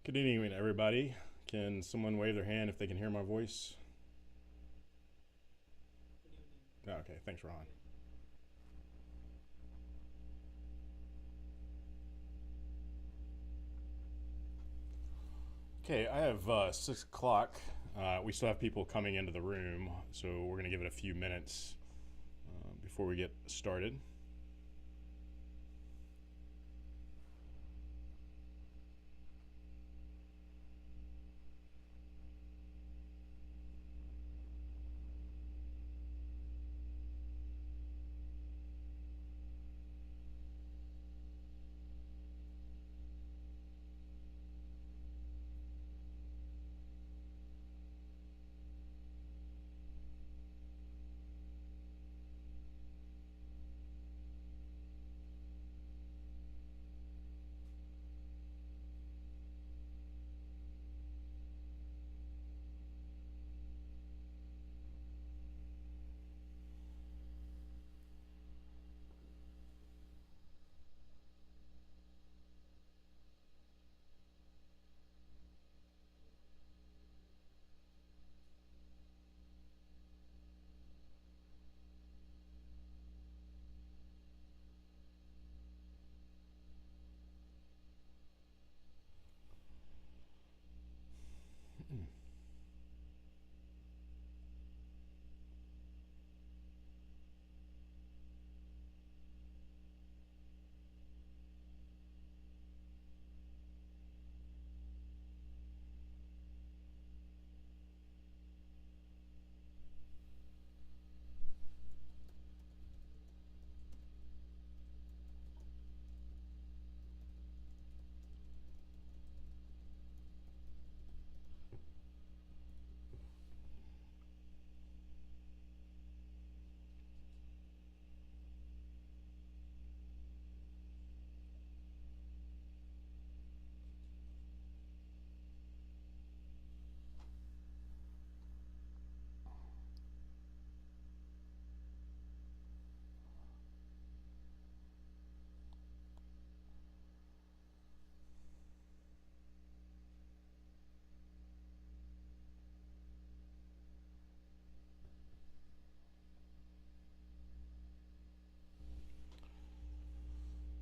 Good evening, everybody. Can someone wave their hand if they can hear my voice? Oh, okay, thanks, Ron. Okay, I have 6 o'clock. We still have people coming into the room, so we're going to give it a few minutes before we get started.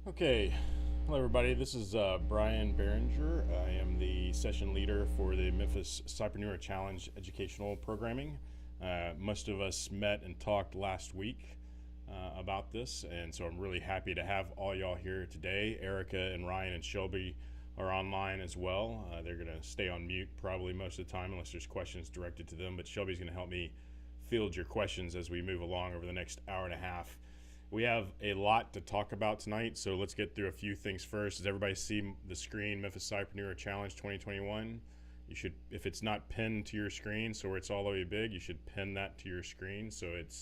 Okay, hello, everybody. This is Brian Behringer. I am the session leader for the Memphis Scipreneur Challenge educational programming. Most of us met and talked last week about this, and so I'm really happy to have all y'all here today. Erica and Ryan and Shelby are online as well. They're going to stay on mute probably most of the time unless there's questions directed to them, but Shelby's going to help me field your questions as we move along over the next hour and a half. We have a lot to talk about tonight, so let's get through a few things first. Does everybody see the screen, Memphis Scipreneur Challenge 2021? You should, if it's not pinned to your screen, so where it's all the way big, you should pin that to your screen so it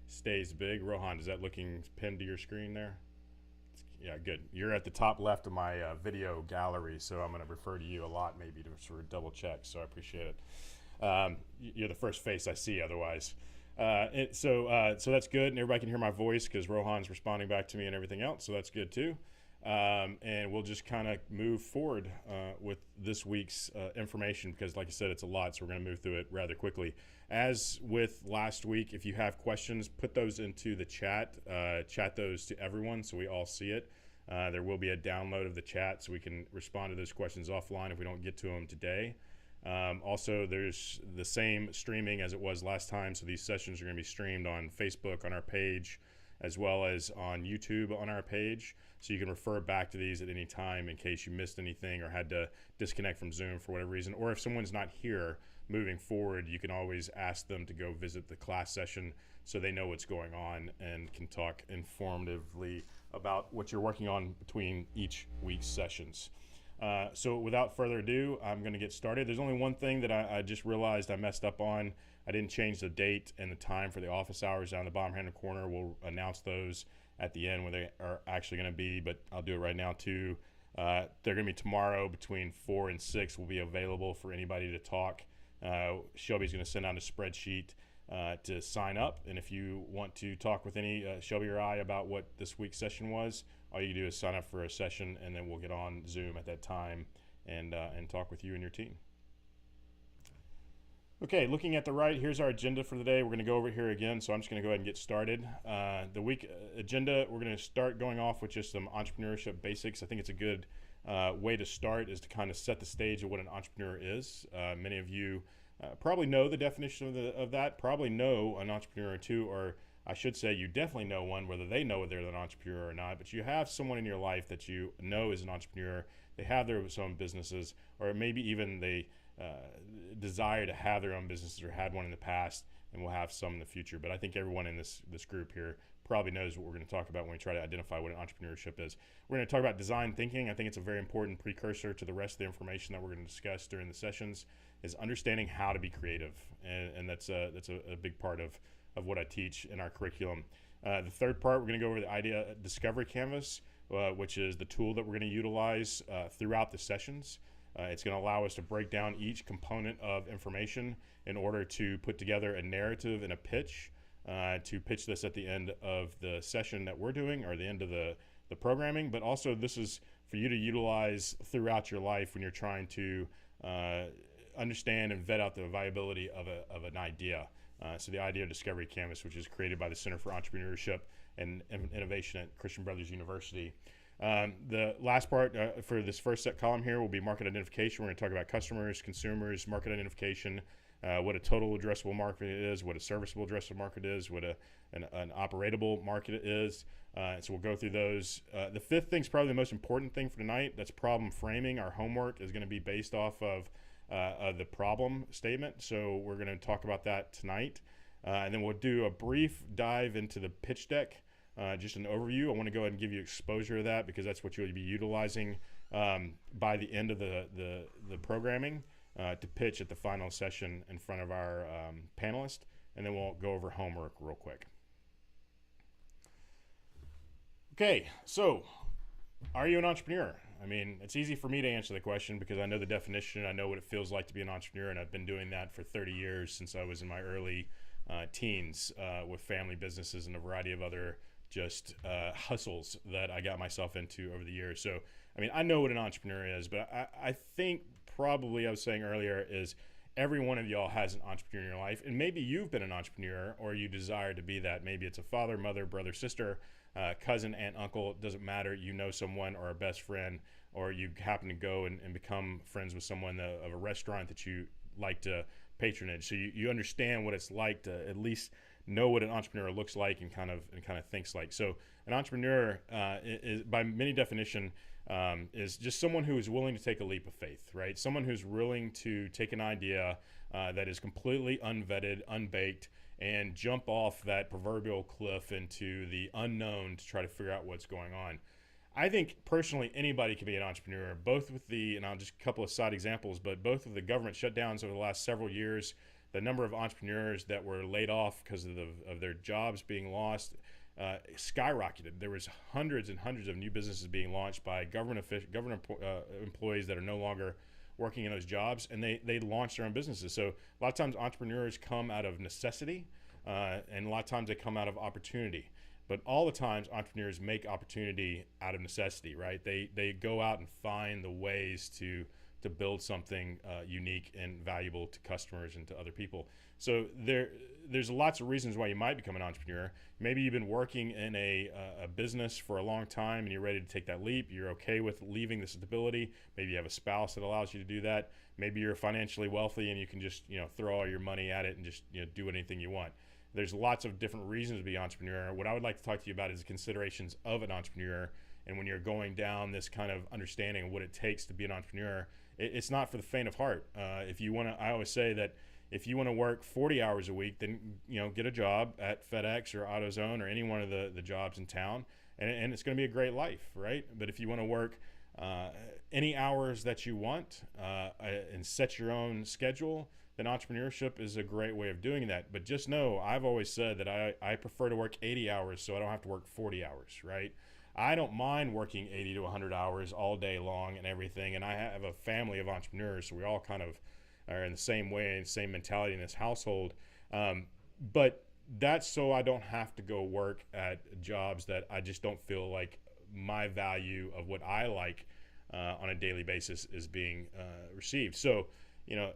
stays big. Rohan, is that looking pinned to your screen there? Yeah, good. You're at the top left of my video gallery, so I'm going to refer to you a lot maybe to sort of double check, so I appreciate it. You're the first face I see otherwise. So that's good, and everybody can hear my voice because Rohan's responding back to me and everything else, so that's good too. And we'll just kind of move forward with this week's information because, like I said, it's a lot, so we're going to move through it rather quickly. As with last week, if you have questions, put those into the chat. Chat those to everyone so we all see it. There will be a download of the chat so we can respond to those questions offline if we don't get to them today. Also, there's the same streaming as it was last time, so these sessions are going to be streamed on Facebook on our page as well as on YouTube on our page, so you can refer back to these at any time in case you missed anything or had to disconnect from Zoom for whatever reason, or if someone's not here moving forward, you can always ask them to go visit the class session so they know what's going on and can talk informatively about what you're working on between each week's sessions. So without further ado, I'm going to get started. There's only one thing that I just realized I messed up on. I didn't change the date and the time for the office hours down the bottom hand corner. We'll announce those at the end when they are actually going to be, but I'll do it right now too. They're going to be tomorrow between 4 and 6 will be available for anybody to talk. Shelby's going to send out a spreadsheet to sign up, and if you want to talk with any Shelby or I about what this week's session was, all you do is sign up for a session, and then we'll get on Zoom at that time and talk with you and your team. Okay, looking at the right, here's our agenda for the day. We're going to go over here again, so I'm just going to go ahead and get started. The week agenda, we're going to start going off with just some entrepreneurship basics. I think it's a good way to start is to kind of set the stage of what an entrepreneur is. Many of you probably know the definition of that, probably know an entrepreneur or two, or I should say you definitely know one, whether they know they're an entrepreneur or not, but you have someone in your life that you know is an entrepreneur. They have their own businesses, or maybe even they desire to have their own businesses or had one in the past and will have some in the future. But I think everyone in this group here probably knows what we're going to talk about when we try to identify what an entrepreneurship is. We're going to talk about design thinking. I think it's a very important precursor to the rest of the information that we're going to discuss during the sessions, is understanding how to be creative. And that's a big part of what I teach in our curriculum. The third part, we're going to go over the idea discovery canvas, which is the tool that we're going to utilize throughout the sessions. It's going to allow us to break down each component of information in order to put together a narrative and a pitch to pitch this at the end of the session that we're doing, or the end of the programming. But also this is for you to utilize throughout your life when you're trying to understand and vet out the viability of an idea. So the idea discovery canvas, which is created by the Center for Entrepreneurship and Innovation at Christian Brothers University. The last part for this first set column here will be market identification. We're going to talk about customers, consumers, market identification, what a total addressable market is, what a serviceable addressable market is, what an operatable market is. So we'll go through those. The fifth thing is probably the most important thing for tonight. That's problem framing. Our homework is going to be based off of the problem statement. So we're going to talk about that tonight. And then we'll do a brief dive into the pitch deck. Just an overview. I want to go ahead and give you exposure to that because that's what you'll be utilizing by the end of the programming to pitch at the final session in front of our panelists. And then we'll go over homework real quick. Okay, so are you an entrepreneur? I mean, it's easy for me to answer the question because I know the definition. I know what it feels like to be an entrepreneur, and I've been doing that for 30 years since I was in my early teens with family businesses and a variety of other just hustles that I got myself into over the years. So, I mean, I know what an entrepreneur is, but I think probably I was saying earlier is every one of y'all has an entrepreneur in your life, and maybe you've been an entrepreneur or you desire to be that. Maybe it's a father, mother, brother, sister, cousin, aunt, uncle. It doesn't matter. You know someone or a best friend, or you happen to go and become friends with someone of a restaurant that you like to patronage. So you understand what it's like to at least know what an entrepreneur looks like and kind of thinks like. So an entrepreneur is by many definition is just someone who is willing to take a leap of faith, right? Someone who's willing to take an idea that is completely unvetted, unbaked, and jump off that proverbial cliff into the unknown to try to figure out what's going on. I think personally anybody can be an entrepreneur, both with and I'll just a couple of side examples, but both of the government shutdowns over the last several years, the number of entrepreneurs that were laid off because of their jobs being lost skyrocketed. There was hundreds and hundreds of new businesses being launched by government employees that are no longer working in those jobs, and they launched their own businesses. So a lot of times entrepreneurs come out of necessity, and a lot of times they come out of opportunity. But all the times entrepreneurs make opportunity out of necessity, right? They go out and find the ways to build something unique and valuable to customers and to other people. So there's lots of reasons why you might become an entrepreneur. Maybe you've been working in a business for a long time and you're ready to take that leap. You're okay with leaving the stability. Maybe you have a spouse that allows you to do that. Maybe you're financially wealthy and you can just throw all your money at it and just do anything you want. There's lots of different reasons to be an entrepreneur. What I would like to talk to you about is the considerations of an entrepreneur. And when you're going down this kind of understanding of what it takes to be an entrepreneur, it's not for the faint of heart. If you want to, I always say that if you want to work 40 hours a week, then get a job at FedEx or AutoZone or any one of the jobs in town, and it's going to be a great life, right? But if you want to work any hours that you want and set your own schedule, then entrepreneurship is a great way of doing that. But just know, I've always said that I prefer to work 80 hours so I don't have to work 40 hours, right? I don't mind working 80 to 100 hours all day long and everything. And I have a family of entrepreneurs, so we all kind of are in the same way and same mentality in this household. But that's so I don't have to go work at jobs that I just don't feel like my value of what I like on a daily basis is being received. So,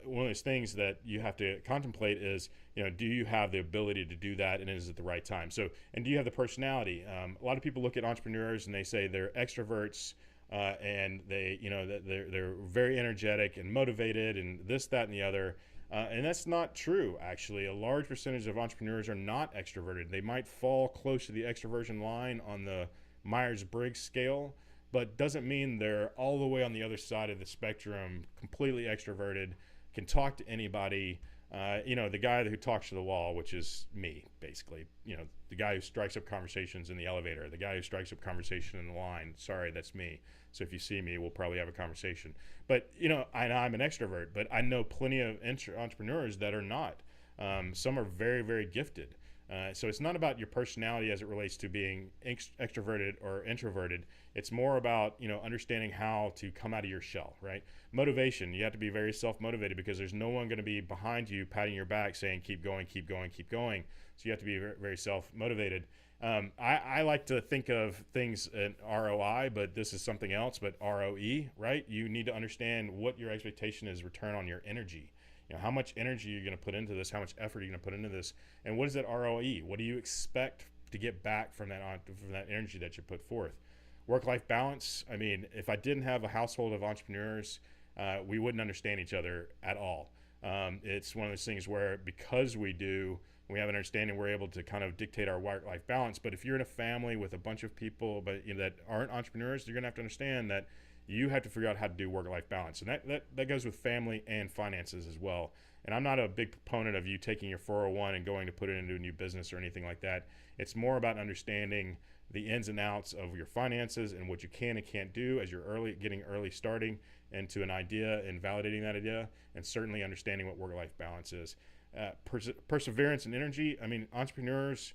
one of those things that you have to contemplate is, do you have the ability to do that, and is it the right time? So, and do you have the personality? A lot of people look at entrepreneurs and they say they're extroverts, and they, that they're very energetic and motivated and this, that, and the other. And that's not true, actually. A large percentage of entrepreneurs are not extroverted. They might fall close to the extroversion line on the Myers-Briggs scale, but doesn't mean they're all the way on the other side of the spectrum, completely extroverted, can talk to anybody. The guy who talks to the wall, which is me, basically. The guy who strikes up conversations in the elevator, the guy who strikes up conversation in the line. Sorry, that's me. So if you see me, we'll probably have a conversation. But, I'm an extrovert, but I know plenty of entrepreneurs that are not. Some are very, very gifted. So it's not about your personality as it relates to being extroverted or introverted. It's more about, understanding how to come out of your shell, right? Motivation, you have to be very self-motivated because there's no one going to be behind you patting your back saying, keep going, keep going, keep going. So you have to be very, very self-motivated. I like to think of things in ROI, but this is something else, but ROE, right? You need to understand what your expectation is, return on your energy. How much energy you're going to put into this, how much effort you're going to put into this, and what is that ROE? What do you expect to get back from that energy that you put forth? Work-life balance. I mean, if I didn't have a household of entrepreneurs, we wouldn't understand each other at all. It's one of those things where because we have an understanding, we're able to kind of dictate our work-life balance. But if you're in a family with a bunch of people that aren't entrepreneurs, you're going to have to understand that you have to figure out how to do work-life balance. And that goes with family and finances as well. And I'm not a big proponent of you taking your 401 and going to put it into a new business or anything like that. It's more about understanding the ins and outs of your finances and what you can and can't do as you're getting early starting into an idea and validating that idea, and certainly understanding what work-life balance is. Perseverance and energy. I mean, entrepreneurs,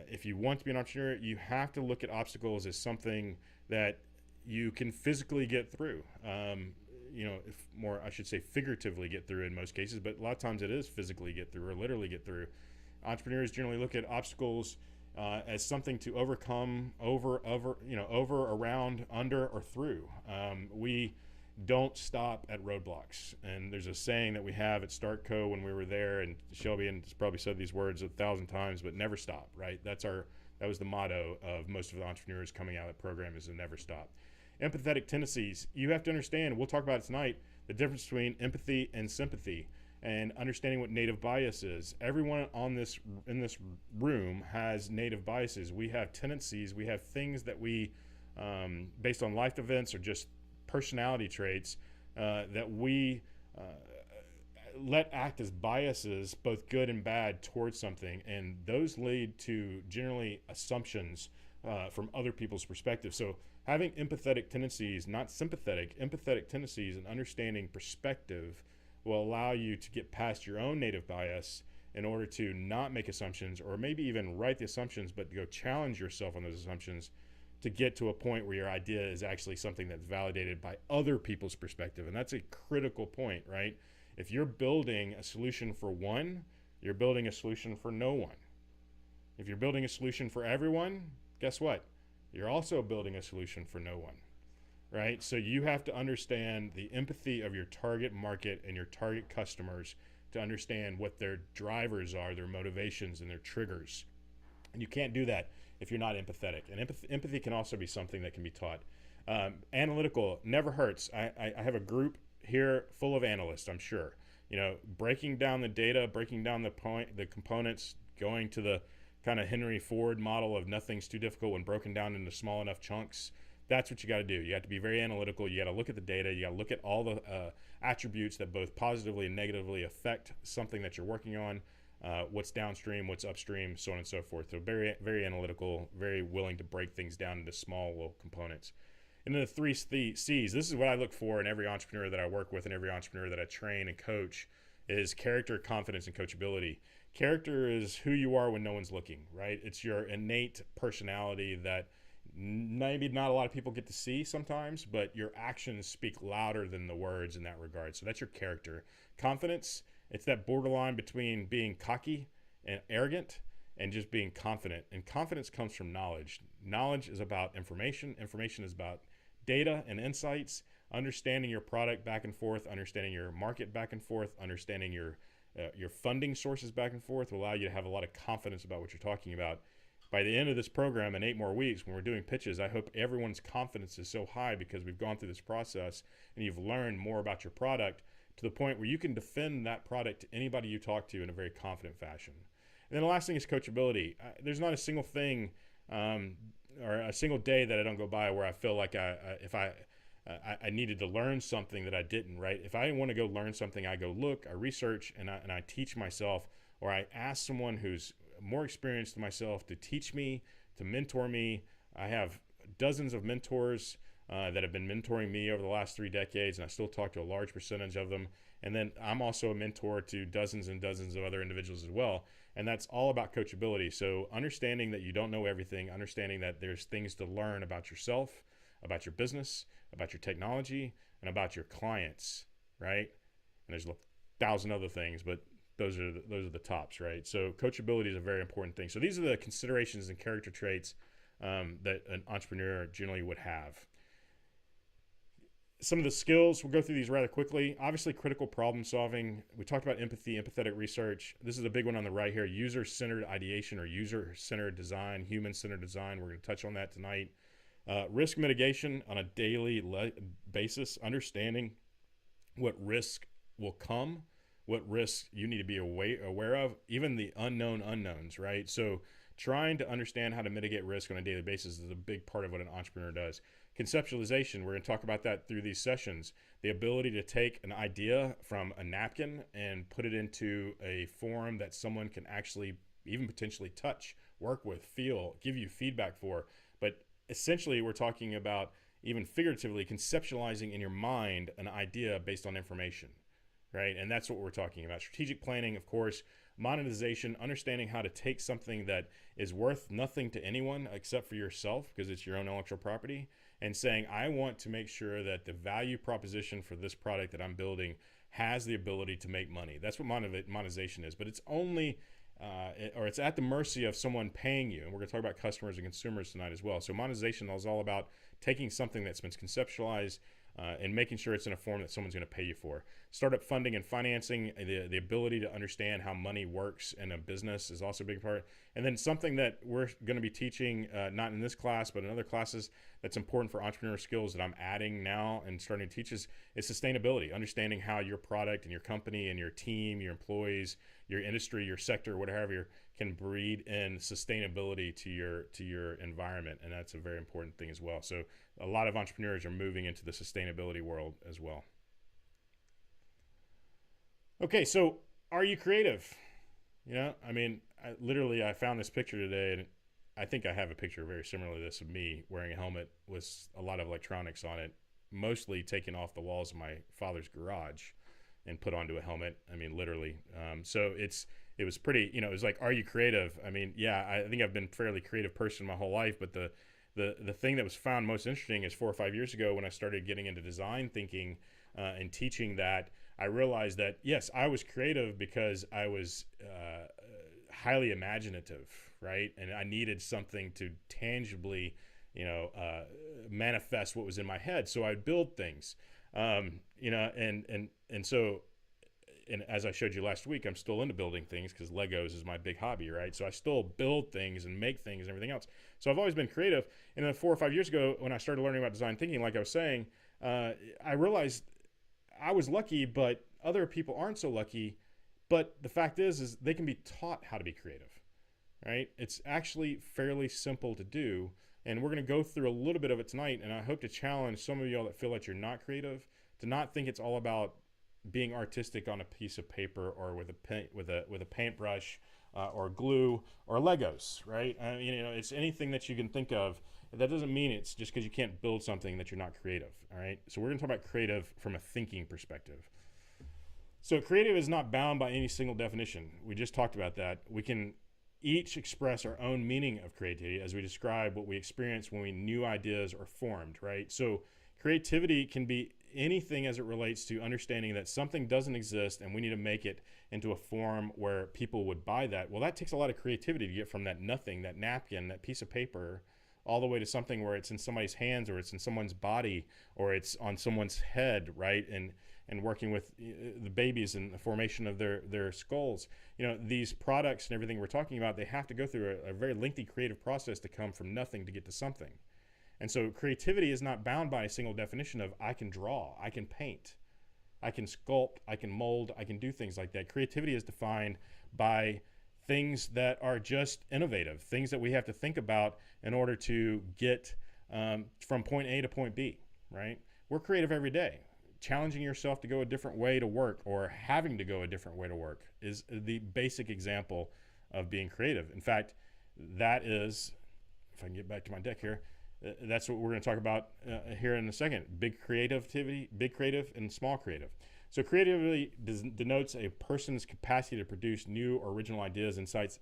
if you want to be an entrepreneur, you have to look at obstacles as something that you can physically get through. I should say figuratively get through in most cases, but a lot of times it is physically get through or literally get through. Entrepreneurs generally look at obstacles as something to overcome, over, around, under, or through. We don't stop at roadblocks. And there's a saying that we have at StartCo when we were there, and Shelby has probably said these words 1,000 times, but never stop, right? That was the motto of most of the entrepreneurs coming out of the program, is to never stop. Empathetic tendencies. You have to understand, we'll talk about it tonight, the difference between empathy and sympathy, and understanding what native bias is. Everyone in this room has native biases. We have tendencies, we have things that we, based on life events or just personality traits, that we let act as biases, both good and bad, towards something, and those lead to generally assumptions from other people's perspective. So having empathetic tendencies, not sympathetic, empathetic tendencies, and understanding perspective will allow you to get past your own native bias in order to not make assumptions, or maybe even write the assumptions, but to go challenge yourself on those assumptions to get to a point where your idea is actually something that's validated by other people's perspective. And that's a critical point, right? If you're building a solution for one, you're building a solution for no one. If you're building a solution for everyone, guess what? You're also building a solution for no one, right? So you have to understand the empathy of your target market and your target customers to understand what their drivers are, their motivations, and their triggers. And you can't do that if you're not empathetic. And empathy can also be something that can be taught. Analytical never hurts. I have a group here full of analysts, I'm sure. Breaking down the data, breaking down the components, going to the kind of Henry Ford model of nothing's too difficult when broken down into small enough chunks. That's what you got to do. You have to be very analytical. You got to look at the data. You got to look at all the attributes that both positively and negatively affect something that you're working on. What's downstream, what's upstream, so on and so forth. So very, very analytical, very willing to break things down into small little components. And then the three C's. This is what I look for in every entrepreneur that I work with and every entrepreneur that I train and coach, is character, confidence, and coachability. Character is who you are when no one's looking, right? It's your innate personality that maybe not a lot of people get to see sometimes, but your actions speak louder than the words in that regard. So that's your character. Confidence, it's that borderline between being cocky and arrogant and just being confident. And confidence comes from knowledge. Knowledge is about information. Information is about data and insights, understanding your product back and forth, understanding your market back and forth, understanding your funding sources back and forth will allow you to have a lot of confidence about what you're talking about. By the end of this program in 8 more weeks, when we're doing pitches, I hope everyone's confidence is so high because we've gone through this process and you've learned more about your product to the point where you can defend that product to anybody you talk to in a very confident fashion. And then the last thing is coachability. There's not a single thing or a single day that I don't go by where I feel like if I needed to learn something that I didn't, right? If I want to go learn something, I go look, I research, and I teach myself, or I ask someone who's more experienced than myself to teach me, to mentor me. I have dozens of mentors that have been mentoring me over the last 3 decades, and I still talk to a large percentage of them. And then I'm also a mentor to dozens and dozens of other individuals as well. And that's all about coachability. So understanding that you don't know everything, understanding that there's things to learn about yourself, about your business, about your technology, and about your clients, right? And there's 1,000 other things, but those are the tops, right? So coachability is a very important thing. So these are the considerations and character traits that an entrepreneur generally would have. Some of the skills, we'll go through these rather quickly. Obviously, critical problem solving. We talked about empathy, empathetic research. This is a big one on the right here. User-centered ideation or user-centered design, human-centered design. We're going to touch on that tonight. Risk mitigation on a daily basis, understanding what risk will come, what risks you need to be aware of, even the unknown unknowns, right? So trying to understand how to mitigate risk on a daily basis is a big part of what an entrepreneur does. Conceptualization, we're going to talk about that through these sessions. The ability to take an idea from a napkin and put it into a form that someone can actually even potentially touch, work with, feel, give you feedback for. But essentially, we're talking about even figuratively conceptualizing in your mind an idea based on information, right? And that's what we're talking about. Strategic planning, of course, monetization, understanding how to take something that is worth nothing to anyone except for yourself because it's your own intellectual property, and saying, I want to make sure that the value proposition for this product that I'm building has the ability to make money. That's what monetization is, but it's only, it's at the mercy of someone paying you. And we're going to talk about customers and consumers tonight as well. So monetization is all about taking something that's been conceptualized and making sure it's in a form that someone's going to pay you for. Startup funding and financing, the ability to understand how money works in a business is also a big part. And then something that we're going to be teaching, not in this class, but in other classes that's important for entrepreneur skills that I'm adding now and starting to teach is sustainability, understanding how your product and your company and your team, your employees, your industry, your sector, whatever, can breed in sustainability to your environment. And that's a very important thing as well. So a lot of entrepreneurs are moving into the sustainability world as well. Okay, so are you creative? You know, I mean, I found this picture today, and I think I have a picture very similar to this of me wearing a helmet with a lot of electronics on it, mostly taken off the walls of my father's garage and put onto a helmet. I mean, literally. So it was pretty, it was like, are you creative? I mean, yeah, I think I've been a fairly creative person my whole life, but the thing that was found most interesting is 4 or 5 years ago when I started getting into design thinking and teaching that, I realized that, yes, I was creative because I was highly imaginative, right? And I needed something to tangibly, manifest what was in my head. So I'd build things, and so, and as I showed you last week, I'm still into building things because Legos is my big hobby, right? So I still build things and make things and everything else. So I've always been creative. And then 4 or 5 years ago, when I started learning about design thinking, like I was saying, I realized I was lucky, but other people aren't so lucky. But the fact is they can be taught how to be creative, right? It's actually fairly simple to do. And we're going to go through a little bit of it tonight. And I hope to challenge some of y'all that feel like you're not creative to not think it's all about being artistic on a piece of paper or with a paintbrush or glue or Legos, right? It's anything that you can think of. That doesn't mean it's just because you can't build something that you're not creative, all right? So we're going to talk about creative from a thinking perspective. So creative is not bound by any single definition. We just talked about that. We can each express our own meaning of creativity as we describe what we experience when new ideas are formed, right? So creativity can be anything as it relates to understanding that something doesn't exist and we need to make it into a form where people would buy that. Well, that takes a lot of creativity to get from that nothing, that napkin, that piece of paper, all the way to something where it's in somebody's hands, or it's in someone's body, or it's on someone's head, right? And working with the babies and the formation of their skulls. These products and everything we're talking about, they have to go through a very lengthy creative process to come from nothing to get to something. And so creativity is not bound by a single definition of I can draw, I can paint, I can sculpt, I can mold, I can do things like that. Creativity is defined by things that are just innovative, things that we have to think about in order to get from point A to point B, right? We're creative every day. Challenging yourself to go a different way to work, or having to go a different way to work, is the basic example of being creative. In fact, that is, if I can get back to my deck here, that's what we're going to talk about here in a second. Big creative and small creative. So creativity denotes a person's capacity to produce new or original ideas, insights,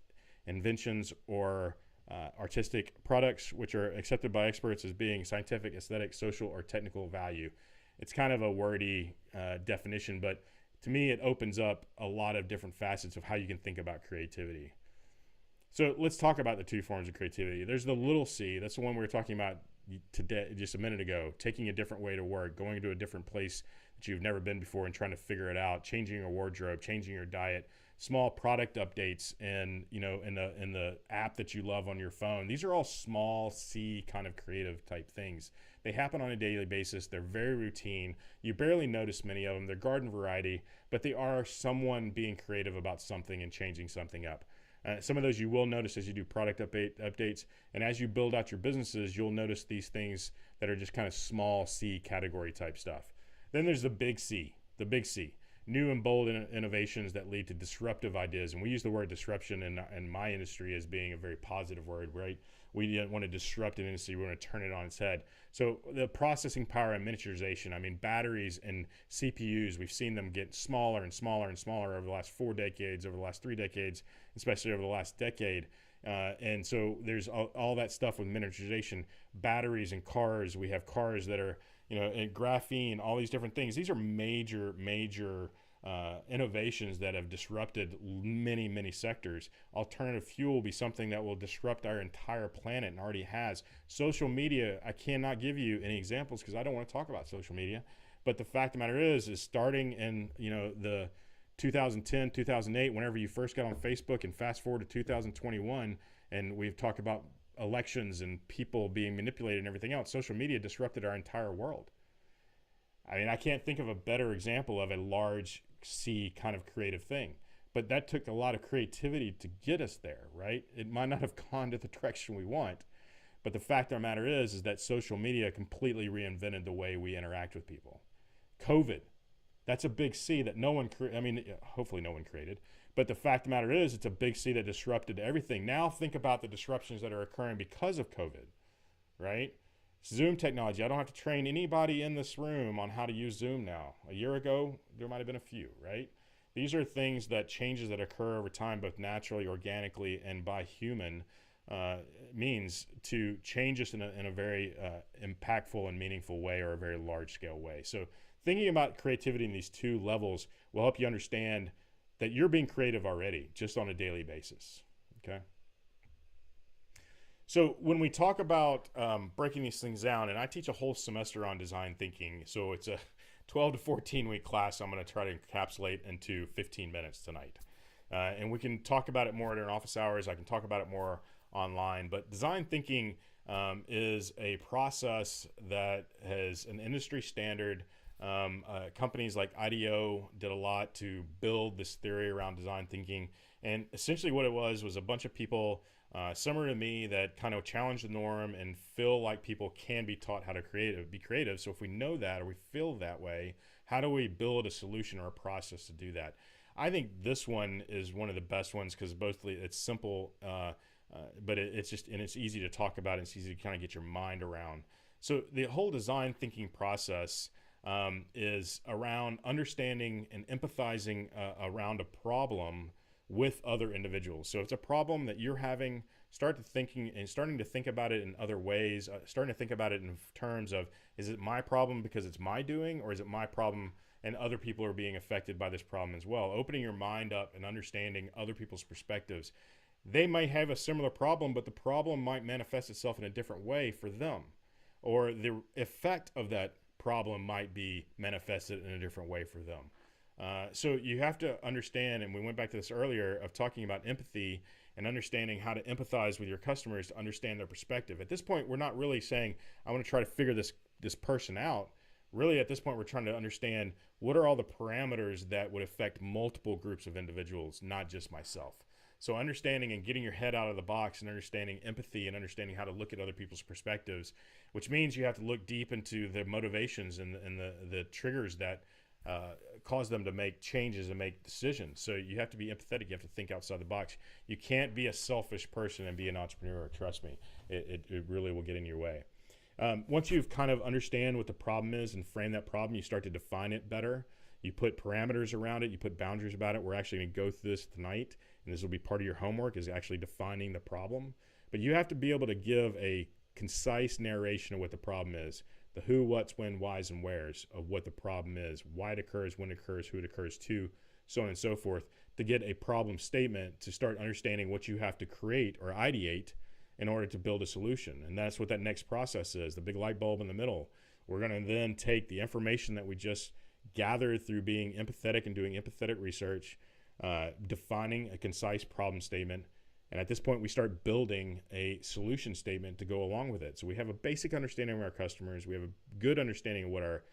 inventions, or artistic products which are accepted by experts as being scientific, aesthetic, social, or technical value. It's kind of a wordy definition, but to me it opens up a lot of different facets of how you can think about creativity. So let's talk about the two forms of creativity. There's the little c. That's the one we were talking about today, just a minute ago. Taking a different way to work, going to a different place that you've never been before and trying to figure it out, changing your wardrobe, changing your diet, small product updates in the app that you love on your phone. These are all small c kind of creative type things. They happen on a daily basis. They're very routine. You barely notice many of them. They're garden variety, but they are someone being creative about something and changing something up. Some of those you will notice as you do product updates, and as you build out your businesses, you'll notice these things that are just kind of small C category type stuff. Then there's the big C, new and bold innovations that lead to disruptive ideas. And we use the word disruption in my industry as being a very positive word, right? We didn't want to disrupt an industry, we want to turn it on its head. So the processing power and miniaturization, I mean, batteries and CPUs, we've seen them get smaller and smaller and smaller over the last 4 decades, over the last 3 decades, especially over the last decade. And so there's all that stuff with miniaturization, batteries and cars. We have cars that are, and graphene, all these different things. These are major innovations that have disrupted many, many sectors. Alternative fuel will be something that will disrupt our entire planet and already has. Social media, I cannot give you any examples because I don't want to talk about social media. But the fact of the matter is starting in, the 2010, 2008, whenever you first got on Facebook, and fast forward to 2021, and we've talked about elections and people being manipulated and everything else, social media disrupted our entire world. I mean, I can't think of a better example of a large C kind of creative thing, but that took a lot of creativity to get us there, right? It might not have gone to the direction we want, but the fact of the matter is that social media completely reinvented the way we interact with people. COVID, that's a big C that hopefully no one created, but the fact of the matter is it's a big C that disrupted everything. Now think about the disruptions that are occurring because of COVID, right? Zoom technology. I don't have to train anybody in this room on how to use Zoom now. A year ago, there might have been a few, right? These are things changes that occur over time, both naturally, organically, and by human means to change us in a very impactful and meaningful way, or a very large scale way. So thinking about creativity in these two levels will help you understand that you're being creative already, just on a daily basis, okay? So when we talk about breaking these things down, and I teach a whole semester on design thinking, so it's a 12 to 14 week class I'm going to try to encapsulate into 15 minutes tonight. And we can talk about it more at our office hours. I can talk about it more online, but design thinking is a process that has an industry standard. Companies like IDEO did a lot to build this theory around design thinking. And essentially what it was a bunch of people similar to me that kind of challenge the norm and feel like people can be taught how to be creative. So if we know that, or we feel that way, how do we build a solution or a process to do that? I think this one is one of the best ones because both it's simple, but it's easy to talk about. And it's easy to kind of get your mind around. So the whole design thinking process is around understanding and empathizing around a problem with other individuals. So it's a problem that you're having, starting to think about it in other ways, starting to think about it in terms of, is it my problem because it's my doing, or is it my problem and other people are being affected by this problem as well? Opening your mind up and understanding other people's perspectives. They might have a similar problem, but the problem might manifest itself in a different way for them, or the effect of that problem might be manifested in a different way for them. So you have to understand, and we went back to this earlier, of talking about empathy and understanding how to empathize with your customers to understand their perspective. At this point, we're not really saying, I want to try to figure this person out. Really, at this point, we're trying to understand what are all the parameters that would affect multiple groups of individuals, not just myself. So understanding and getting your head out of the box and understanding empathy and understanding how to look at other people's perspectives, which means you have to look deep into the motivations and the triggers that cause them to make changes and make decisions. So you have to be empathetic. You have to think outside the box. You can't be a selfish person and be an entrepreneur. Trust me, it really will get in your way. Once you've kind of understand what the problem is and frame that problem, you start to define it better. You put parameters around it. You put boundaries about it. We're actually going to go through this tonight, and this will be part of your homework, is actually defining the problem. But you have to be able to give a concise narration of what the problem is. The who, what's, when, whys, and wheres of what the problem is, why it occurs, when it occurs, who it occurs to, so on and so forth, to get a problem statement, to start understanding what you have to create or ideate in order to build a solution. And that's what that next process is, the big light bulb in the middle. We're going to then take the information that we just gathered through being empathetic and doing empathetic research, defining a concise problem statement, and at this point, we start building a solution statement to go along with it. So we have a basic understanding of our customers. We have a good understanding of what our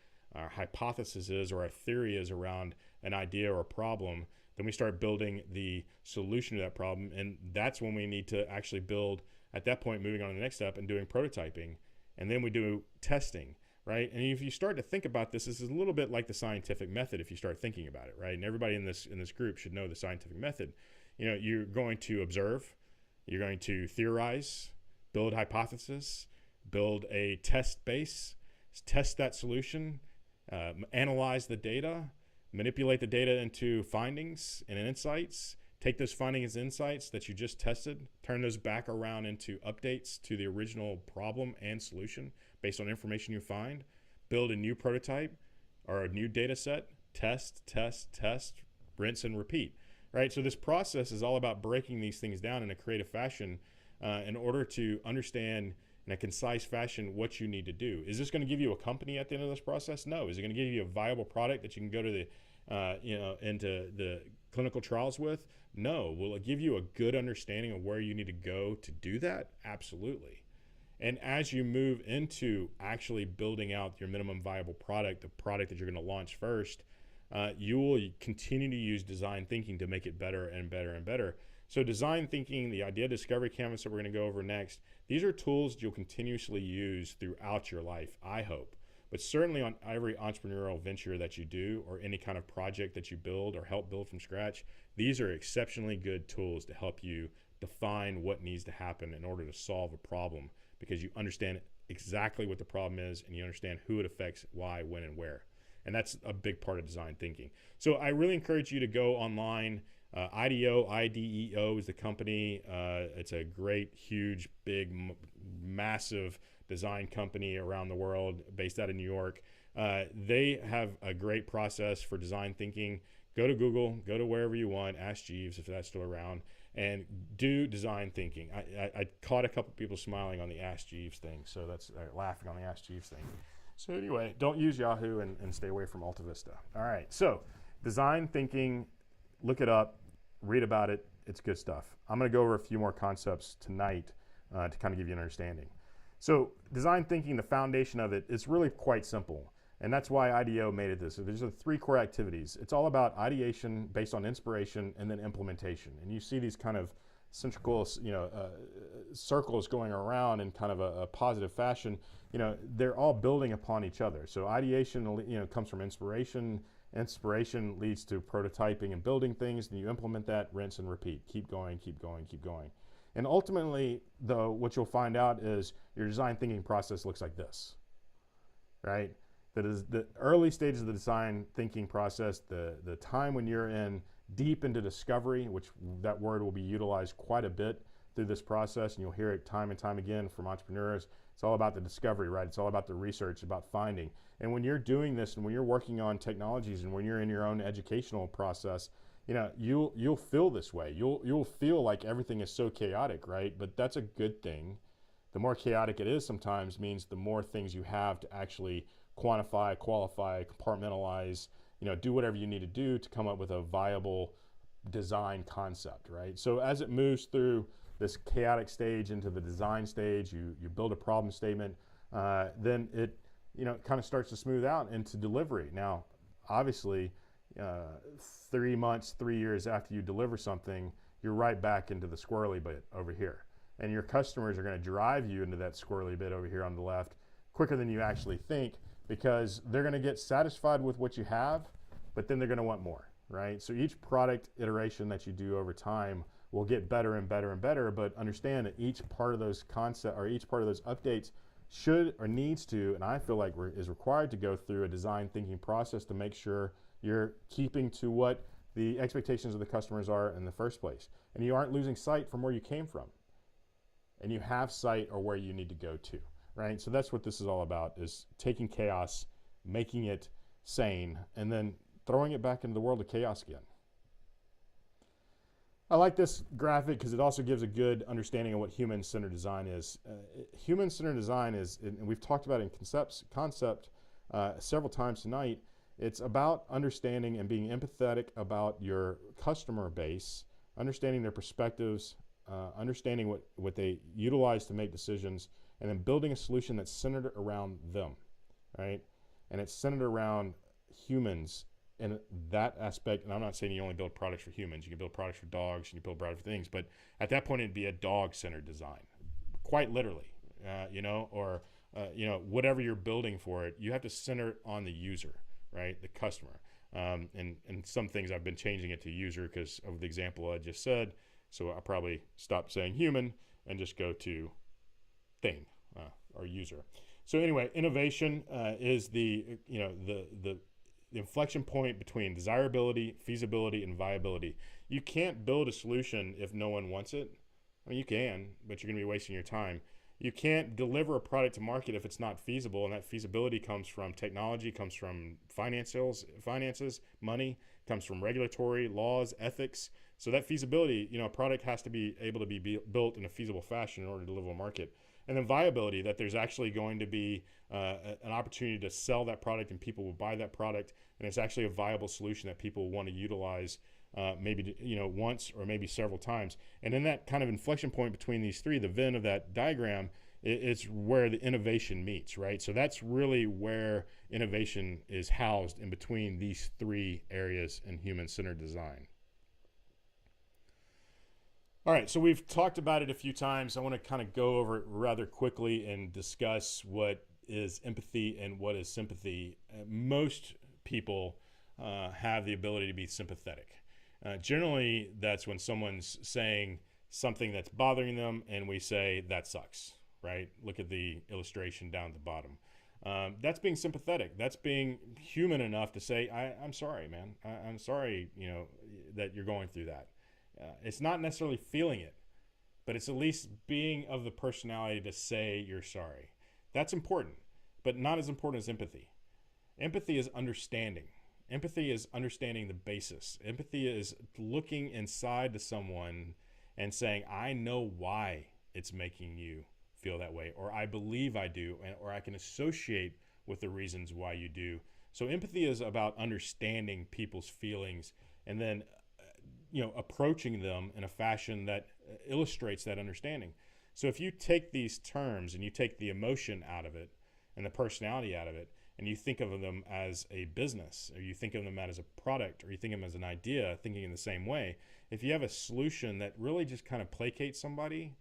hypothesis is or our theory is around an idea or a problem. Then we start building the solution to that problem. And that's when we need to actually build, at that point, moving on to the next step and doing prototyping. And then we do testing, right? And if you start to think about this, this is a little bit like the scientific method if you start thinking about it, right? And everybody in this group should know the scientific method. You know, you're going to observe, you're going to theorize, build hypothesis, build a test base, test that solution, analyze the data, manipulate the data into findings and insights, take those findings and insights that you just tested, turn those back around into updates to the original problem and solution based on information you find, build a new prototype or a new data set, test, rinse and repeat. Right, so this process is all about breaking these things down in a creative fashion in order to understand in a concise fashion what you need to do. Is this going to give you a company at the end of this process? No. Is it going to give you a viable product that you can go to the into the clinical trials with? No. Will it give you a good understanding of where you need to go to do that? Absolutely. And as you move into actually building out your minimum viable product, the product that you're going to launch first, you will continue to use design thinking to make it better and better and better. So design thinking, the idea discovery canvas that we're going to go over next, these are tools that you'll continuously use throughout your life, I hope. But certainly on every entrepreneurial venture that you do or any kind of project that you build or help build from scratch, these are exceptionally good tools to help you define what needs to happen in order to solve a problem, because you understand exactly what the problem is and you understand who it affects, why, when, and where. And that's a big part of design thinking. So I really encourage you to go online. IDEO is the company. It's a great, huge, big, massive design company around the world based out of New York. They have a great process for design thinking. Go to Google, go to wherever you want, ask Jeeves if that's still around, and do design thinking. I caught a couple people smiling on the Ask Jeeves thing, so that's laughing on the Ask Jeeves thing. So anyway, don't use Yahoo and stay away from Alta Vista. All right, so design thinking, look it up, read about it. It's good stuff. I'm going to go over a few more concepts tonight to kind of give you an understanding. So design thinking, the foundation of it, is really quite simple. And that's why IDEO made it this. So there's 3 core activities. It's all about ideation based on inspiration and then implementation. And you see these kind of centrical, circles going around in kind of a positive fashion. They're all building upon each other. So ideation, comes from inspiration. Inspiration leads to prototyping and building things. And you implement that, rinse and repeat. Keep going, keep going, keep going. And ultimately, though, what you'll find out is your design thinking process looks like this, right? That is the early stages of the design thinking process, the time when you're in deep into discovery, which that word will be utilized quite a bit through this process, and you'll hear it time and time again from entrepreneurs. It's all about the discovery, right? It's all about the research, about finding. And when you're doing this and when you're working on technologies and when you're in your own educational process, you'll feel this way. You'll feel like everything is so chaotic, right? But that's a good thing. The more chaotic it is sometimes means the more things you have to actually quantify, qualify, compartmentalize, do whatever you need to do to come up with a viable design concept, right? So as it moves through this chaotic stage into the design stage, you build a problem statement, then it kind of starts to smooth out into delivery. Now, obviously, 3 months, 3 years after you deliver something, you're right back into the squirrely bit over here. And your customers are going to drive you into that squirrely bit over here on the left quicker than you actually think, because they're going to get satisfied with what you have, but then they're going to want more, right? So each product iteration that you do over time will get better and better and better, but understand that each part of those concepts or each part of those updates should or needs to, and I feel like is required to go through a design thinking process to make sure you're keeping to what the expectations of the customers are in the first place. And you aren't losing sight from where you came from. And you have sight or where you need to go to, right? So that's what this is all about, is taking chaos, making it sane, and then throwing it back into the world of chaos again. I like this graphic because it also gives a good understanding of what human-centered design is. Human-centered design is, and we've talked about it in concept several times tonight, it's about understanding and being empathetic about your customer base, understanding their perspectives, understanding what they utilize to make decisions, and then building a solution that's centered around them, right? And it's centered around humans in that aspect. And I'm not saying you only build products for humans. You can build products for dogs, and you build products for things. But at that point, it'd be a dog-centered design, quite literally, or whatever you're building for it, you have to center it on the user, right? The customer. And some things I've been changing it to user because of the example I just said. So I'll probably stop saying human and just go to thing or user. So anyway, innovation is the inflection point between desirability, feasibility, and viability. You can't build a solution if no one wants it. I mean, you can, but you're going to be wasting your time. You can't deliver a product to market if it's not feasible, and that feasibility comes from technology, comes from finances, money, comes from regulatory, laws, ethics. So that feasibility, a product has to be able to be built in a feasible fashion in order to deliver a market. And then viability, that there's actually going to be an opportunity to sell that product and people will buy that product, and it's actually a viable solution that people want to utilize maybe once or maybe several times. And in that kind of inflection point between these three, the Venn of that diagram, it's where the innovation meets, right? So that's really where innovation is housed, in between these three areas in human-centered design. All right, so we've talked about it a few times. I want to kind of go over it rather quickly and discuss what is empathy and what is sympathy. Most people have the ability to be sympathetic. Generally, that's when someone's saying something that's bothering them and we say, that sucks, right? Look at the illustration down at the bottom. That's being sympathetic. That's being human enough to say, I'm sorry, man. I'm sorry, that you're going through that. It's not necessarily feeling it, but it's at least being of the personality to say you're sorry. That's important, but not as important as empathy. Empathy is understanding. Empathy is understanding the basis. Empathy is looking inside to someone and saying, I know why it's making you feel that way, or I believe I do, or I can associate with the reasons why you do. So empathy is about understanding people's feelings and then approaching them in a fashion that illustrates that understanding. So if you take these terms and you take the emotion out of it and the personality out of it, and you think of them as a business, or you think of them as a product, or you think of them as an idea, thinking in the same way, if you have a solution that really just kind of placates somebody,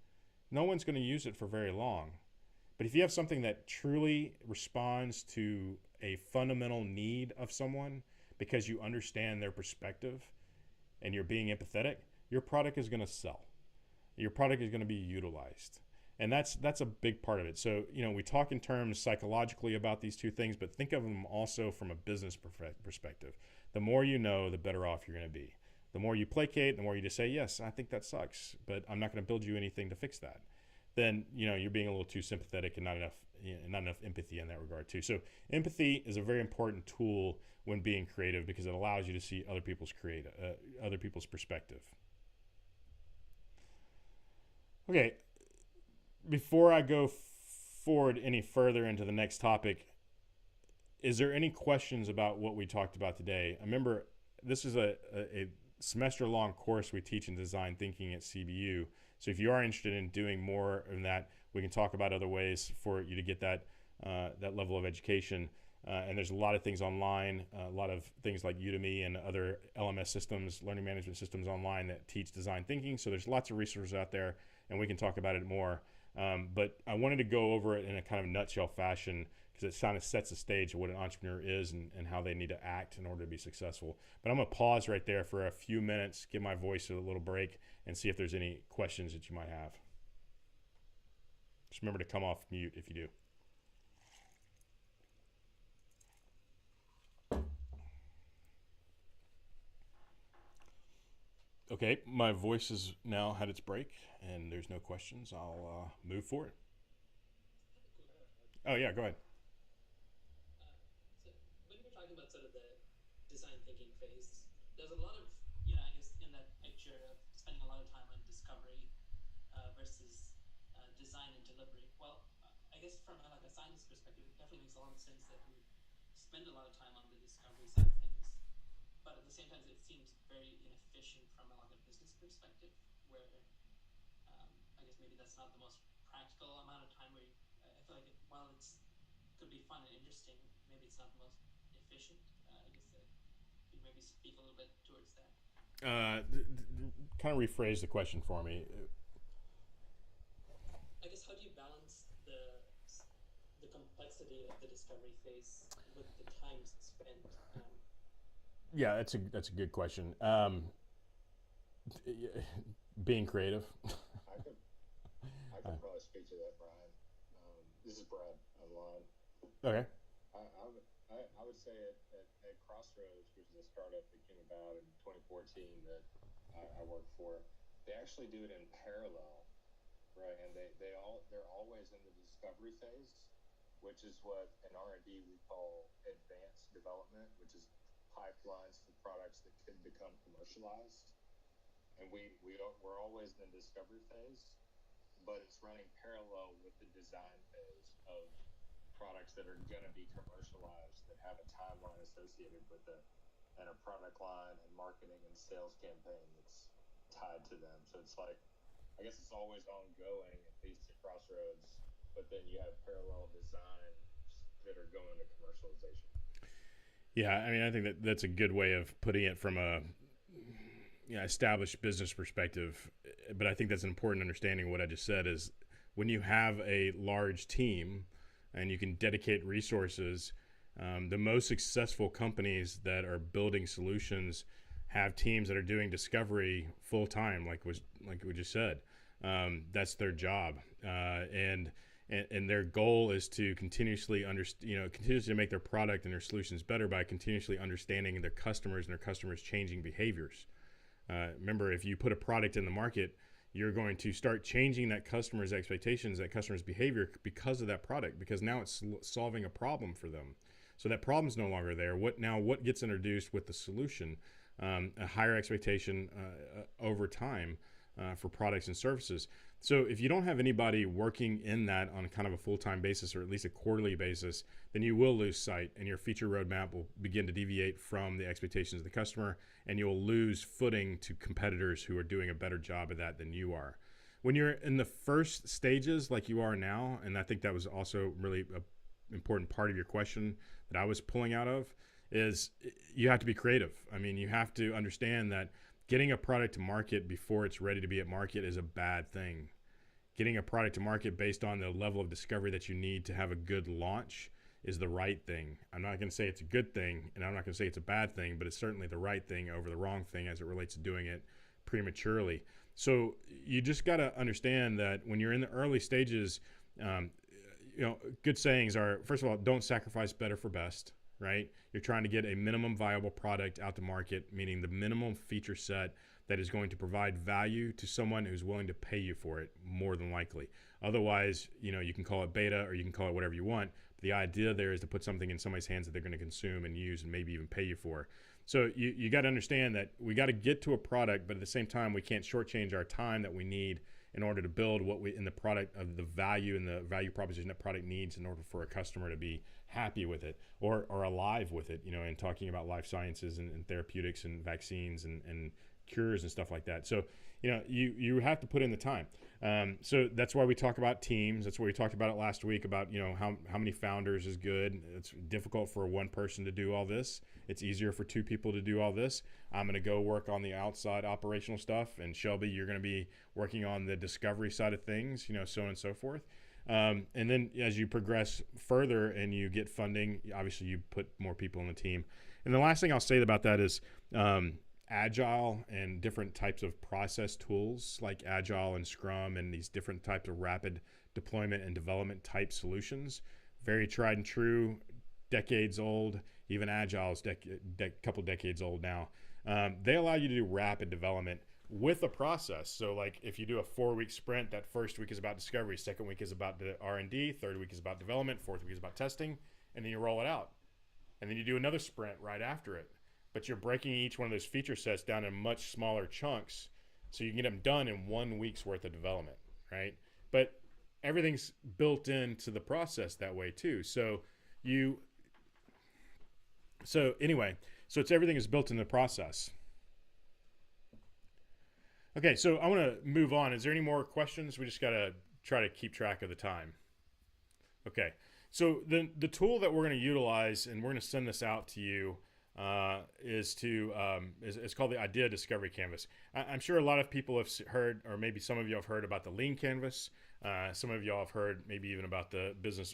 no one's going to use it for very long. But if you have something that truly responds to a fundamental need of someone because you understand their perspective, and you're being empathetic, your product is going to sell. Your product is going to be utilized. And that's a big part of it. So, we talk in terms psychologically about these two things, but think of them also from a business perspective. The more you know, the better off you're going to be. The more you placate, the more you just say, yes, I think that sucks, but I'm not going to build you anything to fix that. then you're being a little too sympathetic and not enough empathy in that regard too. So empathy is a very important tool when being creative because it allows you to see other people's perspective. Okay, before I go forward any further into the next topic, is there any questions about what we talked about today? Remember, this is a semester-long course we teach in design thinking at CBU. So if you are interested in doing more in that, we can talk about other ways for you to get that level of education. And there's a lot of things online, a lot of things like Udemy and other LMS systems, learning management systems online that teach design thinking. So there's lots of resources out there, and we can talk about it more. But I wanted to go over it in a kind of nutshell fashion because it kind of sets the stage of what an entrepreneur is and how they need to act in order to be successful. But I'm going to pause right there for a few minutes, give my voice a little break, and see if there's any questions that you might have. Just remember to come off mute if you do. Okay, my voice has now had its break, and there's no questions. I'll move forward. Oh, yeah, go ahead. So when we're talking about sort of the design thinking phase, there's a lot of, you know, I guess in that picture of spending a lot of time on discovery versus design and delivery. Well, I guess from like a scientist perspective, it definitely makes a lot of sense that we spend a lot of time on the discovery side of things. But at the same time, it seems very inefficient from like a business perspective, where I guess maybe that's not the most practical amount of time. Where I feel like while it's could be fun and interesting, maybe it's not the most efficient. I guess that you maybe speak a little bit towards that. Kind of rephrase the question for me. I guess how do you balance the complexity of the discovery phase with the time spent? Yeah, that's a good question. Being creative. I could probably speak to that, Brian. This is Brad online. Okay. I would say at Crossroads, which is a startup that came about in 2014 that I work for, they actually do it in parallel, right? And they're always in the discovery phase, which is what in R&D we call advanced development, which is pipelines for products that could become commercialized. And we're always in the discovery phase, but it's running parallel with the design phase of products that are going to be commercialized that have a timeline associated with it and a product line and marketing and sales campaign that's tied to them. So it's like, I guess it's always ongoing, at least at Crossroads, but then you have parallel designs that are going to commercialization. Yeah, I mean, I think that's a good way of putting it from a established business perspective. But I think that's an important understanding of what I just said is when you have a large team and you can dedicate resources, the most successful companies that are building solutions have teams that are doing discovery full time, like we just said. That's their job, and their goal is to continuously continuously make their product and their solutions better by continuously understanding their customers and their customers' changing behaviors. Remember, if you put a product in the market, you're going to start changing that customer's expectations, that customer's behavior because of that product, because now it's solving a problem for them. So that problem's no longer there. What gets introduced with the solution? A higher expectation over time for products and services. So if you don't have anybody working in that on kind of a full-time basis or at least a quarterly basis, then you will lose sight and your feature roadmap will begin to deviate from the expectations of the customer, and you'll lose footing to competitors who are doing a better job of that than you are. When you're in the first stages like you are now, and I think that was also really an important part of your question that I was pulling out of, is you have to be creative. I mean, you have to understand that getting a product to market before it's ready to be at market is a bad thing. Getting a product to market based on the level of discovery that you need to have a good launch is the right thing. I'm not going to say it's a good thing, and I'm not going to say it's a bad thing, but it's certainly the right thing over the wrong thing as it relates to doing it prematurely. So you just got to understand that when you're in the early stages, good sayings are, first of all, don't sacrifice better for best. right? You're trying to get a minimum viable product out to market, meaning the minimum feature set that is going to provide value to someone who's willing to pay you for it, more than likely. Otherwise, you can call it beta or you can call it whatever you want. But the idea there is to put something in somebody's hands that they're going to consume and use and maybe even pay you for. So you got to understand that we got to get to a product, but at the same time, we can't shortchange our time that we need in order to build what we in the product of the value and the value proposition that product needs in order for a customer to be happy with it or alive with it, and talking about life sciences and therapeutics and vaccines and cures and stuff like that. So, you have to put in the time. So that's why we talk about teams. That's why we talked about it last week about, how many founders is good. It's difficult for one person to do all this. It's easier for two people to do all this. I'm going to go work on the outside operational stuff. And Shelby, you're going to be working on the discovery side of things, so on and so forth. And then as you progress further and you get funding, obviously you put more people on the team. And the last thing I'll say about that is, Agile and different types of process tools like Agile and Scrum and these different types of rapid deployment and development type solutions, very tried and true, decades old. Even Agile is couple decades old now. They allow you to do rapid development with a process. So like if you do a 4-week sprint, that first week is about discovery, second week is about the R&D, third week is about development, fourth week is about testing, and then you roll it out. And then you do another sprint right after it. But you're breaking each one of those feature sets down in much smaller chunks so you can get them done in 1 week's worth of development, right? But everything's built into the process that way too. So everything is built in the process. Okay, so I want to move on. Is there any more questions? We just got to try to keep track of the time. Okay, so the tool that we're going to utilize, and we're going to send this out to you, is called the Idea Discovery Canvas. I'm sure a lot of people have heard, or maybe some of you have heard about the Lean Canvas. Some of y'all have heard maybe even about the business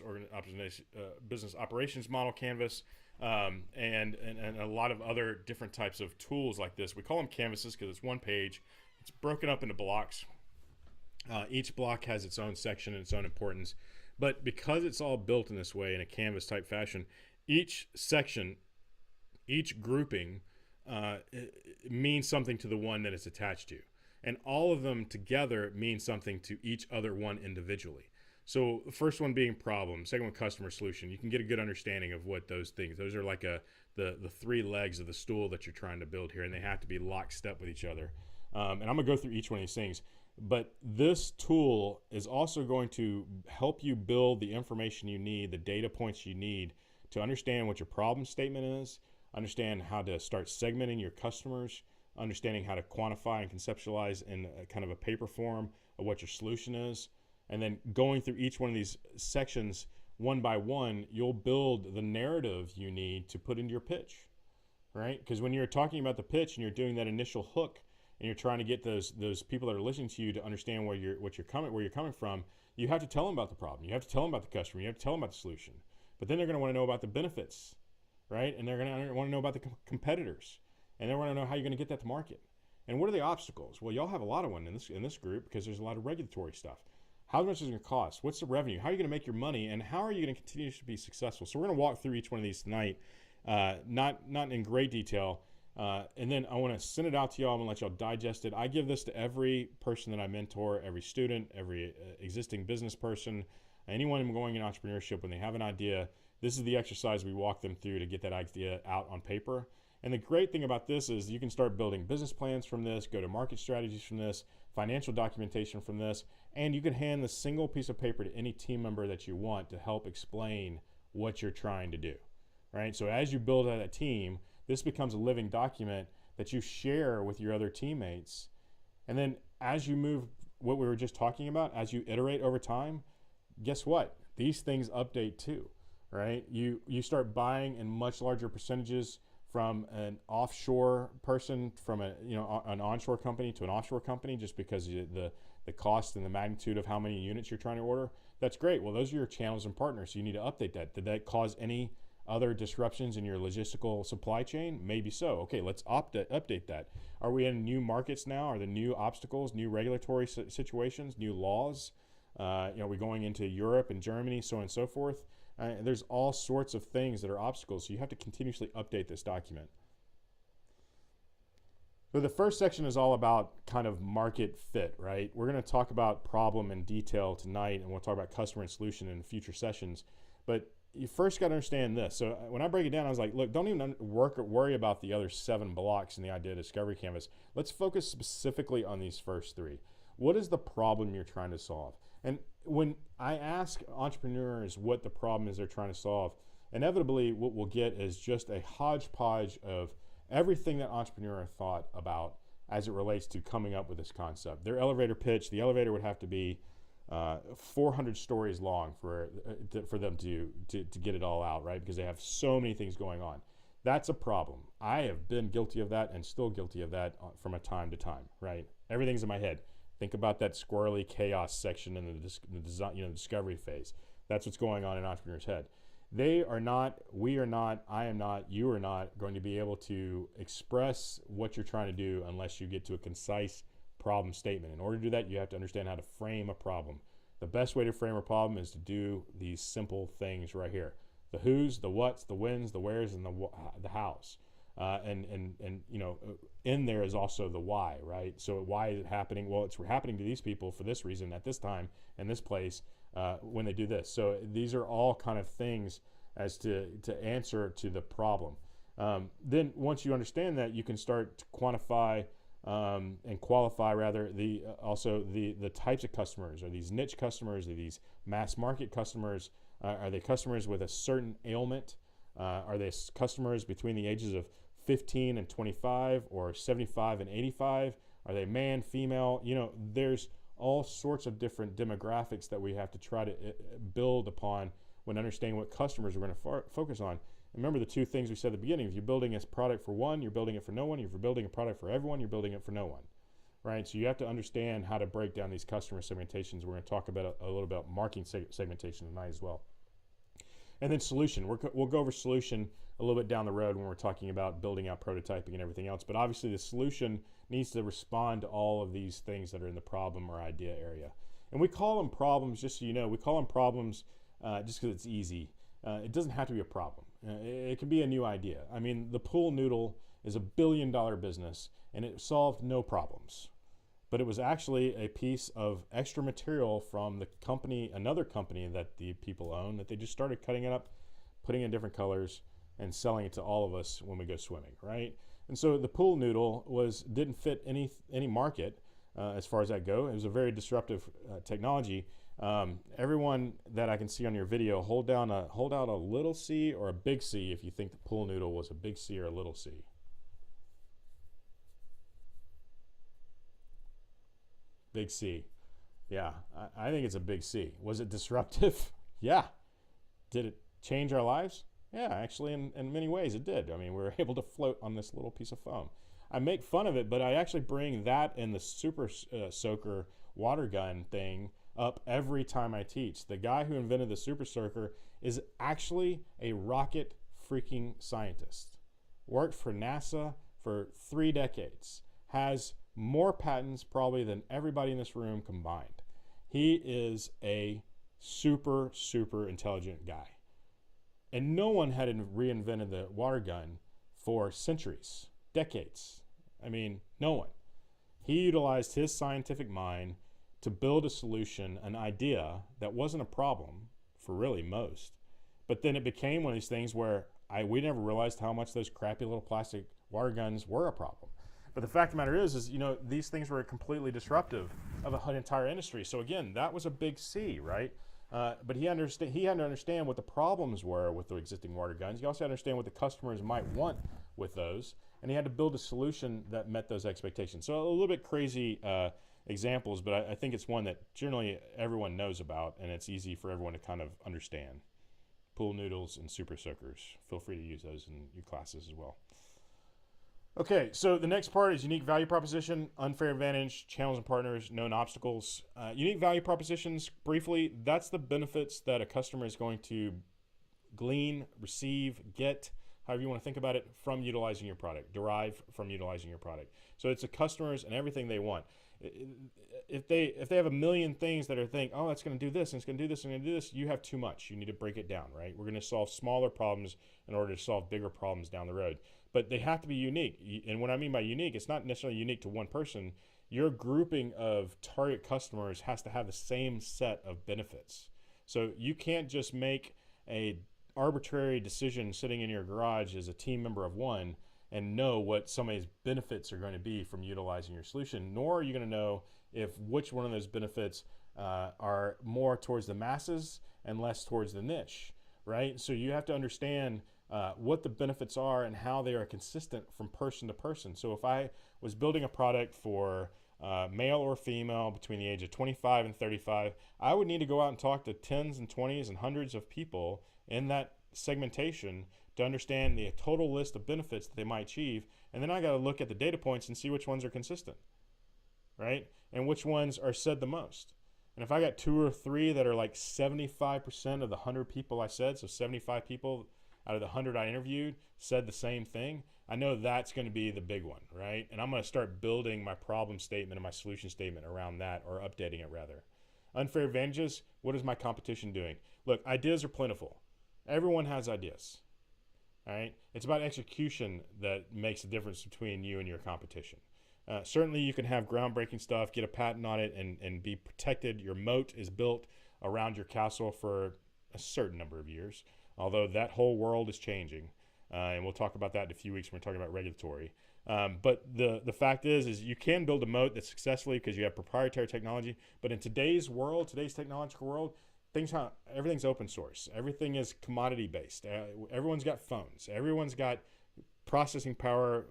operations model canvas, and a lot of other different types of tools like this. We call them canvases because it's one page. It's broken up into blocks. Each block has its own section and its own importance. But because it's all built in this way in a canvas type fashion, each section, each grouping it means something to the one that it's attached to. And all of them together mean something to each other one individually. So the first one being problem, second one customer solution. You can get a good understanding of what those things, those are like the three legs of the stool that you're trying to build here, and they have to be lockstep with each other. And I'm gonna go through each one of these things. But this tool is also going to help you build the information you need, the data points you need to understand what your problem statement is, understand how to start segmenting your customers, understanding how to quantify and conceptualize in a kind of a paper form of what your solution is, and then going through each one of these sections one by one, you'll build the narrative you need to put into your pitch, right? Because when you're talking about the pitch and you're doing that initial hook and you're trying to get those people that are listening to you to understand where you're coming from, you have to tell them about the problem. You have to tell them about the customer. You have to tell them about the solution. But then they're going to want to know about the benefits, right? And they're going to want to know about the competitors, and they want to know how you're going to get that to market. And what are the obstacles? Well, y'all have a lot of one in this group because there's a lot of regulatory stuff. How much is it going to cost? What's the revenue? How are you going to make your money? And how are you going to continue to be successful? So we're going to walk through each one of these tonight, not in great detail. And then I want to send it out to y'all. I'm going to let y'all digest it. I give this to every person that I mentor, every student, every existing business person, anyone going in entrepreneurship when they have an idea. This is the exercise we walk them through to get that idea out on paper. And the great thing about this is you can start building business plans from this, go-to-market strategies from this, financial documentation from this, and you can hand the single piece of paper to any team member that you want to help explain what you're trying to do, right? So as you build out a team, this becomes a living document that you share with your other teammates. And then as you move, what we were just talking about, as you iterate over time, guess what? These things update too, right? You start buying in much larger percentages from an offshore person, from an onshore company to an offshore company, just because the cost and the magnitude of how many units you're trying to order. That's great. Well, those are your channels and partners. So you need to update that. Did that cause any other disruptions in your logistical supply chain? Maybe so. Okay, let's update that. Are we in new markets now? Are there new obstacles, new regulatory situations, new laws? Are we going into Europe and Germany, so on and so forth? There's all sorts of things that are obstacles. So you have to continuously update this document. So the first section is all about kind of market fit, right? We're going to talk about problem in detail tonight, and we'll talk about customer and solution in future sessions. But you first got to understand this. So when I break it down, I was like, look, don't even worry about the other 7 blocks in the idea discovery canvas. Let's focus specifically on these first 3. What is the problem you're trying to solve? And when I ask entrepreneurs what the problem is they're trying to solve, inevitably what we'll get is just a hodgepodge of everything that entrepreneur thought about as it relates to coming up with this concept. Their elevator pitch, the elevator would have to be 400 stories long for them to get it all out, right? Because they have so many things going on. That's a problem. I have been guilty of that and still guilty of that from a time to time, right? Everything's in my head. Think about that squirrely chaos section in the design, discovery phase. That's what's going on in an entrepreneur's head. They are not, we are not, I am not, you are not going to be able to express what you're trying to do unless you get to a concise problem statement. In order to do that, you have to understand how to frame a problem. The best way to frame a problem is to do these simple things right here. The who's, the what's, the when's, the where's, and the how's. And in there is also the why, right? So why is it happening? Well, it's happening to these people for this reason at this time in this place when they do this. So these are all kind of things as to answer to the problem. Then once you understand that, you can start to quantify and qualify rather the types of customers. Are these niche customers? Are these mass market customers? Are they customers with a certain ailment? Are they customers between the ages of 15 and 25 or 75 and 85? Are they man, female? There's all sorts of different demographics that we have to try to build upon when understanding what customers we're going to focus on. Remember the 2 things we said at the beginning. If you're building a product for one, you're building it for no one. If you're building a product for everyone, you're building it for no one, right? So you have to understand how to break down these customer segmentations. We're going to talk about a little about marketing segmentation tonight as well. And then solution. We'll go over solution a little bit down the road when we're talking about building out prototyping and everything else. But obviously the solution needs to respond to all of these things that are in the problem or idea area. And we call them problems, just so you know, we call them problems just because it's easy. It doesn't have to be a problem. It can be a new idea. I mean, the pool noodle is $1 billion business and it solved no problems. But it was actually a piece of extra material from the company, another company that the people own, that they just started cutting it up, putting it in different colors, and selling it to all of us when we go swimming, right? And so the pool noodle didn't fit any market as far as that go. It was a very disruptive technology. Everyone that I can see on your video, hold out a little C or a big C if you think the pool noodle was a big C or a little C. Big C. Yeah, I think it's a big C. Was it disruptive? Yeah. Did it change our lives? Yeah, actually, in many ways it did. I mean, we were able to float on this little piece of foam. I make fun of it, but I actually bring that and the super soaker water gun thing up every time I teach. The guy who invented the super soaker is actually a rocket freaking scientist. Worked for NASA for 3 decades. Has more patents probably than everybody in this room combined. He is a super, super intelligent guy. And no one had reinvented the water gun for centuries, decades. I mean, no one. He utilized his scientific mind to build a solution, an idea that wasn't a problem for really most. But then it became one of these things where we never realized how much those crappy little plastic water guns were a problem. But the fact of the matter is these things were completely disruptive of an entire industry. So again, that was a big C, right? But he had to understand what the problems were with the existing water guns. He also had to understand what the customers might want with those. And he had to build a solution that met those expectations. So a little bit crazy examples, but I think it's one that generally everyone knows about, and it's easy for everyone to kind of understand. Pool noodles and super soakers. Feel free to use those in your classes as well. Okay, so the next part is unique value proposition, unfair advantage, channels and partners, known obstacles. Unique value propositions, briefly, that's the benefits that a customer is going to glean, receive, get however you want to think about it, from utilizing your product, derive from utilizing your product. So it's the customers and everything they want. If they have a million things that are thinking, oh, it's going to do this, and it's going to do this, and going to do this, you have too much. You need to break it down, right? We're going to solve smaller problems in order to solve bigger problems down the road. But they have to be unique. And what I mean by unique, it's not necessarily unique to one person. Your grouping of target customers has to have the same set of benefits. So you can't just make a arbitrary decision sitting in your garage as a team member of one and know what somebody's benefits are going to be from utilizing your solution, nor are you going to know if which one of those benefits are more towards the masses and less towards the niche, right? So you have to understand what the benefits are and how they are consistent from person to person. So if I was building a product for male or female between the age of 25 and 35, I would need to go out and talk to tens and 20s and hundreds of people in that segmentation to understand the total list of benefits that they might achieve. And then I got to look at the data points and see which ones are consistent, right? And which ones are said the most. And if I got 2 or 3 that are like 75% of the 100 people I said, so 75 people out of the 100 I interviewed said the same thing, I know that's going to be the big one, right? And I'm going to start building my problem statement and my solution statement around that, or updating it rather. Unfair advantages, what is my competition doing? Look, ideas are plentiful. Everyone has ideas, all right? It's about execution that makes the difference between you and your competition. Certainly you can have groundbreaking stuff, get a patent on it, and be protected. Your moat is built around your castle for a certain number of years, although that whole world is changing. And we'll talk about that in a few weeks when we're talking about regulatory. But the fact is you can build a moat that's successfully because you have proprietary technology. But in today's world, today's technological world, everything's open source. Everything is commodity based. Everyone's got phones. Everyone's got processing power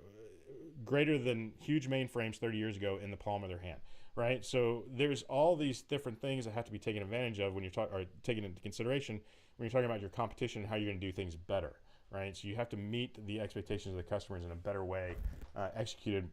greater than huge mainframes 30 years ago in the palm of their hand, right? So there's all these different things that have to be taken advantage of when you're taken into consideration when you're talking about your competition and how you're going to do things better, right? So you have to meet the expectations of the customers in a better way, executed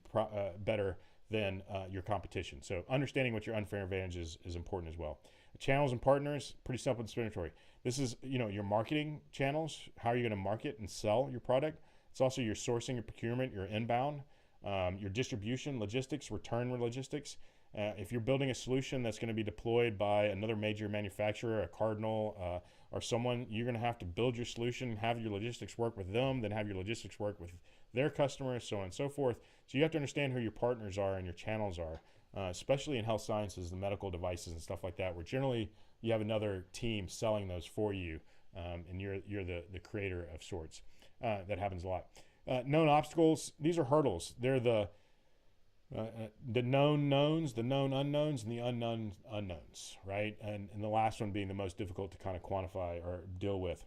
better than your competition. So understanding what your unfair advantage is important as well. Channels and partners, pretty self-explanatory. This is, your marketing channels. How are you going to market and sell your product? It's also your sourcing, your procurement, your inbound, your distribution, logistics, return logistics. If you're building a solution that's going to be deployed by another major manufacturer, a Cardinal, or someone, you're going to have to build your solution, have your logistics work with them, then have your logistics work with their customers, so on and so forth. So you have to understand who your partners are and your channels are, especially in health sciences, the medical devices and stuff like that, where generally you have another team selling those for you, and you're the creator of sorts. That happens a lot. Known obstacles, these are hurdles. They're the known knowns, the known unknowns, and the unknown unknowns, right? And the last one being the most difficult to kind of quantify or deal with.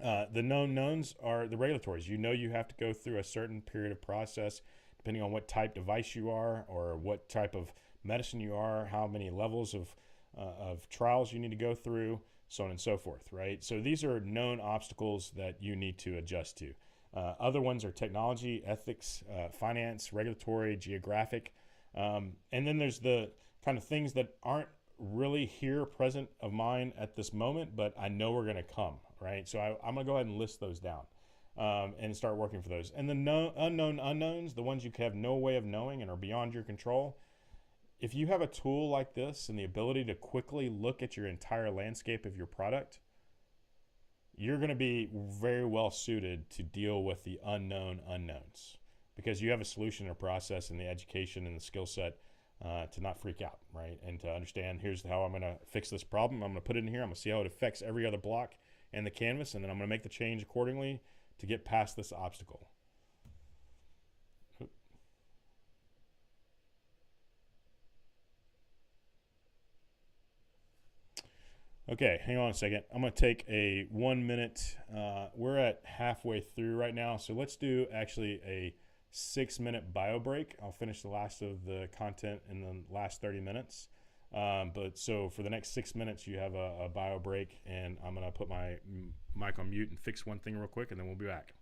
The known knowns are the regulatories. You have to go through a certain period of process, depending on what type device you are or what type of medicine you are, how many levels of trials you need to go through, so on and so forth, right? So these are known obstacles that you need to adjust to. Other ones are technology, ethics, finance, regulatory, geographic. And then there's the kind of things that aren't really here present of mine at this moment, but I know we're going to come, right? So I'm going to go ahead and list those down and start working for those. And the unknown unknowns, the ones you have no way of knowing and are beyond your control. If you have a tool like this and the ability to quickly look at your entire landscape of your product, you're going to be very well suited to deal with the unknown unknowns because you have a solution or process and the education and the skill set to not freak out, right? And to understand, here's how I'm going to fix this problem. I'm going to put it in here. I'm going to see how it affects every other block in the canvas, and then I'm going to make the change accordingly to get past this obstacle. Okay, hang on a second. I'm going to take a 1 minute. We're at halfway through right now, so let's do actually a 6-minute bio break. I'll finish the last of the content in the last 30 minutes. But so for the next 6 minutes, you have a bio break, and I'm going to put my mic on mute and fix one thing real quick, and then we'll be back.